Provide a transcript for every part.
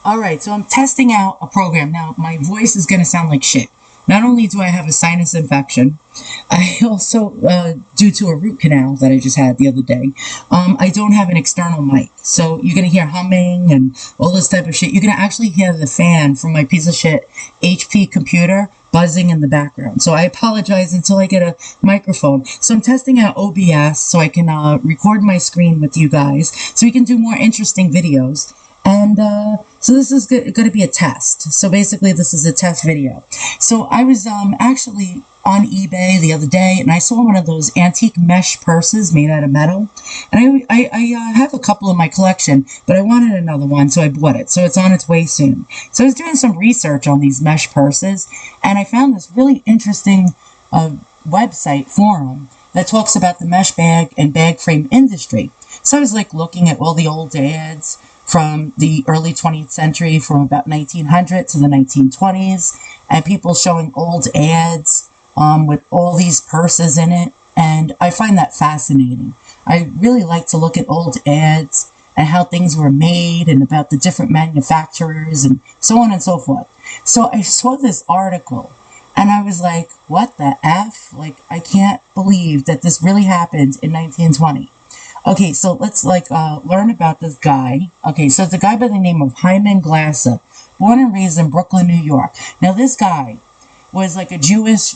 Alright, so I'm testing out a program. Now, my voice is going to sound like shit. Not only do I have a sinus infection, I also, due to a root canal that I just had the other day, I don't have an external mic. So you're going to hear humming and all this type of shit. You're going to actually hear the fan from my piece of shit HP computer buzzing in the background. So I apologize until I get a microphone. So I'm testing out OBS so I can record my screen with you guys so we can do more interesting videos. And so this is going to be a test. So basically this is a test video. So I was actually on eBay the other day and I saw one of those antique mesh purses made out of metal. And I have a couple in my collection, but I wanted another one, so I bought it. So it's on its way soon. So I was doing some research on these mesh purses and I found this really interesting website forum that talks about the mesh bag and bag frame industry. So I was like looking at all the old ads from the early 20th century, from about 1900 to the 1920s, and people showing old ads with all these purses in it, and I find that fascinating. I really like to look at old ads and how things were made and about the different manufacturers and so on and so forth. So I saw this article and I was like, what the F? Like, I can't believe that this really happened in 1920. Okay, so let's learn about this guy. Okay, so it's a guy by the name of Hyman Glasser, born and raised in Brooklyn, New York. Now this guy was like a Jewish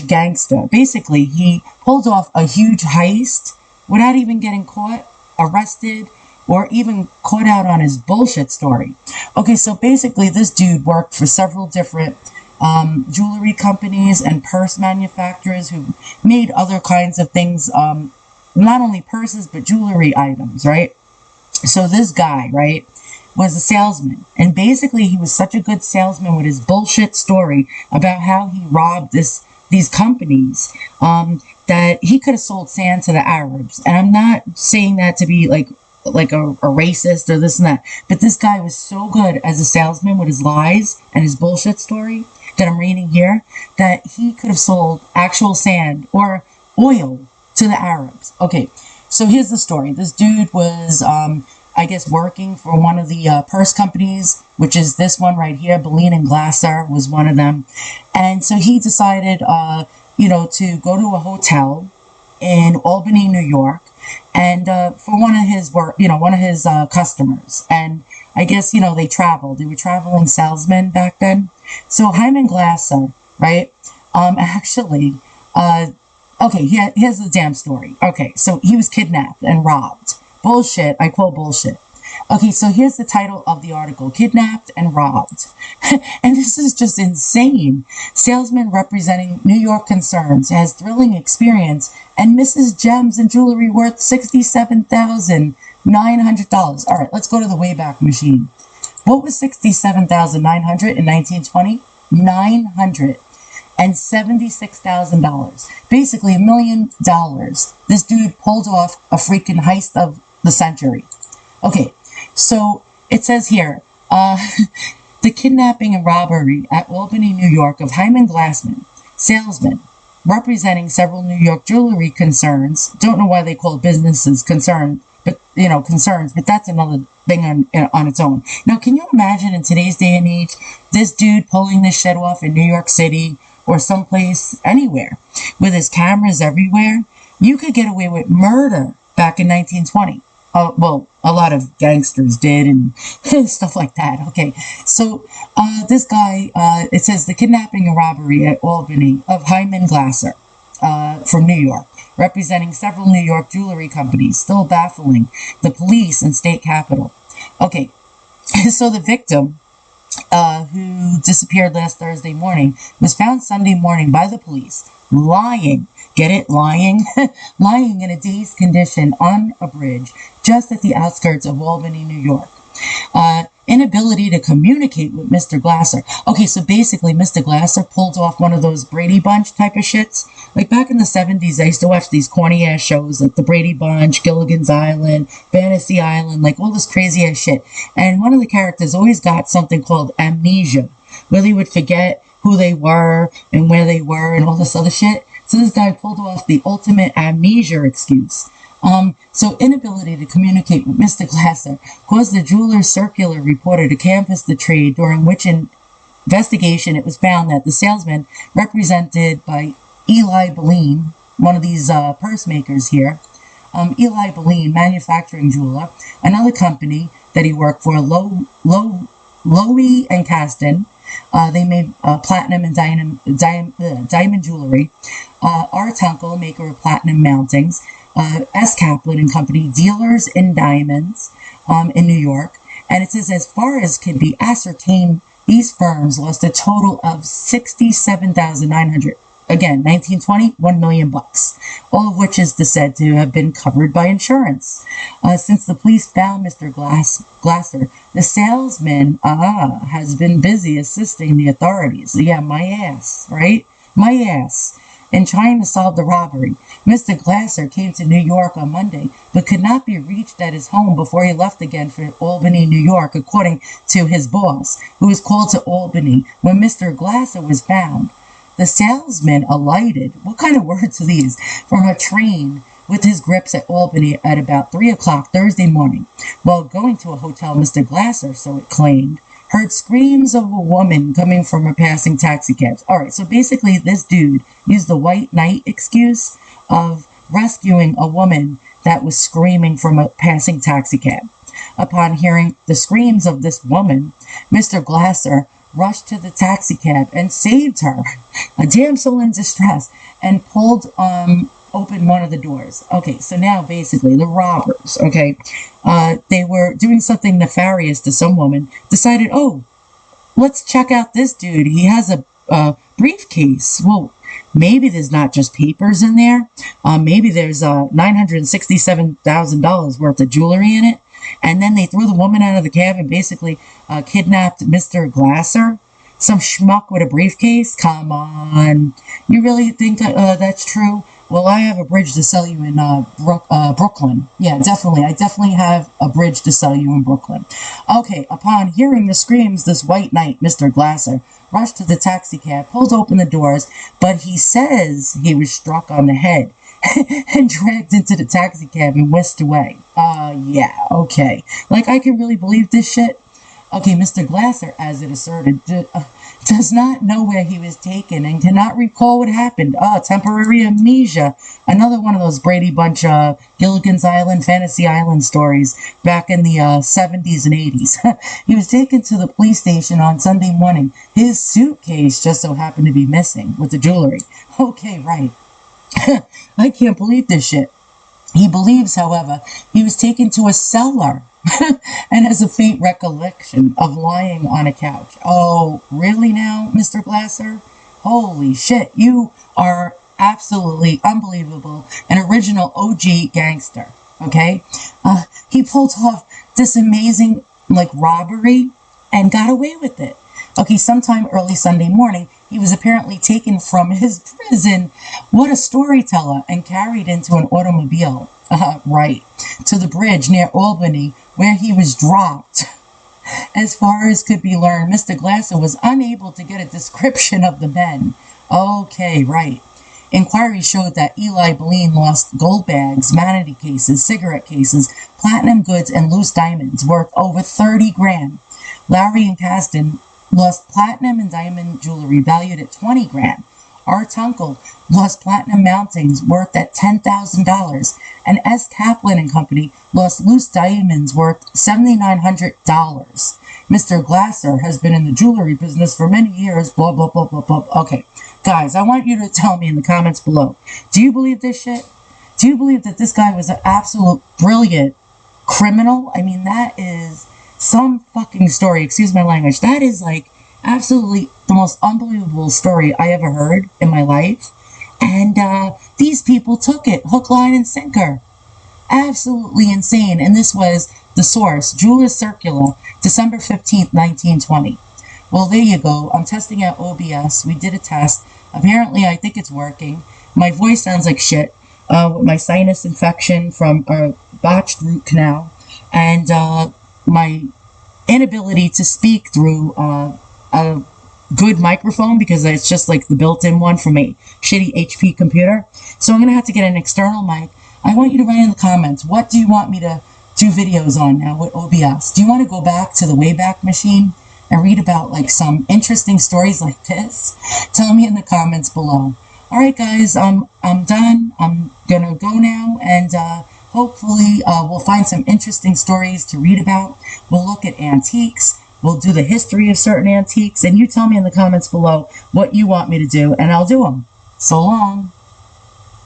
gangster. Basically, he pulled off a huge heist without even getting caught, arrested, or even caught out on his bullshit story. Okay, so basically this dude worked for several different jewelry companies and purse manufacturers who made other kinds of things, not only purses, but jewelry items, right? So this guy, right, was a salesman. And basically he was such a good salesman with his bullshit story about how he robbed these companies, that he could have sold sand to the Arabs. And I'm not saying that to be like a racist or this and that. But this guy was so good as a salesman with his lies and his bullshit story that I'm reading here, that he could have sold actual sand or oil to the Arabs. Okay, so here's the story. This dude was, I guess, working for one of the purse companies, which is this one right here. Boleen and Glasser was one of them. And so he decided, to go to a hotel in Albany, New York, and for one of his customers. And I guess, they traveled. They were traveling salesmen back then. So Hyman Glasser, right, actually, okay, here's the damn story. Okay, so he was kidnapped and robbed. Bullshit, I call bullshit. Okay, so here's the title of the article, Kidnapped and Robbed. And this is just insane. Salesman representing New York concerns has thrilling experience and misses gems and jewelry worth $67,900. All right, let's go to the Wayback Machine. What was $67,900 in 1920? $976,000. Basically $1 million. This dude pulled off a freaking heist of the century. Okay, so it says here, the kidnapping and robbery at Albany, New York of Hyman Glassman, salesman, representing several New York jewelry concerns. Don't know why they call businesses concerns, but that's another thing on its own. Now, can you imagine in today's day and age, this dude pulling this shit off in New York City or someplace, anywhere, with his cameras everywhere? You could get away with murder back in 1920. Well, a lot of gangsters did and stuff like that. Okay, so this guy, it says the kidnapping and robbery at Albany of Hyman Glasser from New York, representing several New York jewelry companies, still baffling the police and state capitol. Okay, so the victim, who disappeared last Thursday morning, was found Sunday morning by the police, lying. Get it? Lying? Lying in a dazed condition on a bridge just at the outskirts of Albany, New York. Inability to communicate with Mr. Glasser. Okay, so basically Mr. Glasser pulled off one of those Brady Bunch type of shits. Like back in the 70s, I used to watch these corny ass shows like the Brady Bunch, Gilligan's Island, Fantasy Island, like all this crazy ass shit. And one of the characters always got something called amnesia, where they would forget who they were and where they were and all this other shit. So this guy pulled off the ultimate amnesia excuse. So inability to communicate with Mr. Glasser caused the jeweler's circular reporter to canvass the trade, during which investigation it was found that the salesman, represented by Eli Beline, one of these purse makers here, Eli Beline Manufacturing Jeweler, another company that he worked for, Lowy and Caston. They made platinum and diamond jewelry. Art Uncle, maker of platinum mountings. S. Kaplan and Company, dealers in diamonds in New York. And it says, as far as can be ascertained, these firms lost a total of $67,900. Again, 1920, $1 million, all of which is said to have been covered by insurance. Since the police found Mr. Glasser, the salesman has been busy assisting the authorities. Yeah, my ass, right? My ass. In trying to solve the robbery. Mr. Glasser came to New York on Monday, but could not be reached at his home before he left again for Albany, New York, according to his boss, who was called to Albany when Mr. Glasser was found. The salesman alighted, what kind of words are these, from a train with his grips at Albany at about 3 o'clock Thursday morning. While going to a hotel, Mr. Glasser, so it claimed, heard screams of a woman coming from a passing taxi cab. All right, so basically this dude used the white knight excuse of rescuing a woman that was screaming from a passing taxi cab. Upon hearing the screams of this woman, Mr. Glasser rushed to the taxi cab and saved her, a damsel in distress, and pulled open one of the doors. Okay, so now basically the robbers, okay, they were doing something nefarious to some woman, decided, oh, let's check out this dude. He has a briefcase. Well, maybe there's not just papers in there. Maybe there's $967,000 worth of jewelry in it. And then they threw the woman out of the cab and basically kidnapped Mr. Glasser. Some schmuck with a briefcase? Come on. You really think that's true? Well, I have a bridge to sell you in Brooklyn. Yeah, definitely. I definitely have a bridge to sell you in Brooklyn. Okay, upon hearing the screams, this white knight, Mr. Glasser, rushed to the taxi cab, pulled open the doors, but he says he was struck on the head and dragged into the taxi cab and whisked away. Yeah, okay. Like, I can really believe this shit? Okay, Mr. Glasser, as it asserted, does not know where he was taken and cannot recall what happened. Temporary amnesia. Another one of those Brady Bunch Gilligan's Island, Fantasy Island stories back in the 70s and 80s. He was taken to the police station on Sunday morning. His suitcase just so happened to be missing with the jewelry. Okay, right. I can't believe this shit. He believes, however, he was taken to a cellar and has a faint recollection of lying on a couch. Oh, really now, Mr. Glasser? Holy shit, you are absolutely unbelievable, an original OG gangster, okay? He pulled off this amazing, robbery and got away with it. Okay, sometime early Sunday morning, he was apparently taken from his prison, what a storyteller, and carried into an automobile, right, to the bridge near Albany, where he was dropped. As far as could be learned, Mr. Glasser was unable to get a description of the men. Okay, right. Inquiry showed that Eli Beline lost gold bags, vanity cases, cigarette cases, platinum goods, and loose diamonds worth over 30 grand. Larry and Caston lost platinum and diamond jewelry valued at 20 grand. Art Uncle lost platinum mountings worth at $10,000. And S. Kaplan and Company lost loose diamonds worth $7,900. Mr. Glasser has been in the jewelry business for many years, blah, blah, blah, blah, blah. Okay, guys, I want you to tell me in the comments below. Do you believe this shit? Do you believe that this guy was an absolute brilliant criminal? I mean, that is some fucking story, excuse my language. That is absolutely the most unbelievable story I ever heard in my life. And these people took it hook, line, and sinker. Absolutely insane. And this was the source, Jeweler's Circular, December 15th, 1920. Well, there you go. I'm testing out OBS. We did a test. Apparently, I think it's working. My voice sounds like shit with my sinus infection from a botched root canal. And my inability to speak through a good microphone, because it's just the built-in one from a shitty HP computer. So I'm going to have to get an external mic. I want you to write in the comments, what do you want me to do videos on now with OBS? Do you want to go back to the Wayback Machine and read about like some interesting stories like this? Tell me in the comments below. Alright guys, I'm done. I'm gonna go now, and hopefully we'll find some interesting stories to read about. We'll look at antiques. We'll do the history of certain antiques, and you tell me in the comments below what you want me to do, and I'll do them. So long.